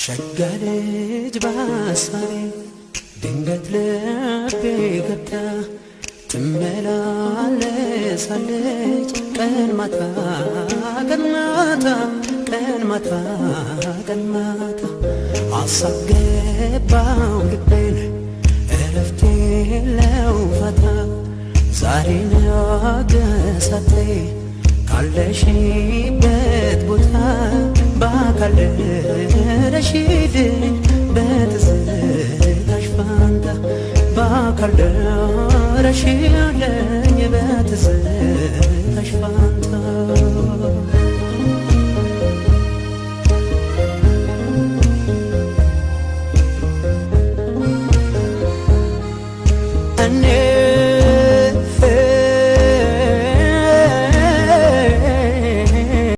ሸጋልጅ ባሳቤ ድንገት ልቤ ገብታ ትመላለሳለች ቀን ማታ ቀን ማታ ቀን ማታ ቀን ማታ አሳብ ገባው ልቤን እረፍት የለው ፋታ ዛሬ ነገ ሳትይ ካለሽበት ቦታ በአካል ደረሽልኝ በትዝታሽ ፋንታ በአካል ደረሽልኝ በትዝታሽ ፋንታ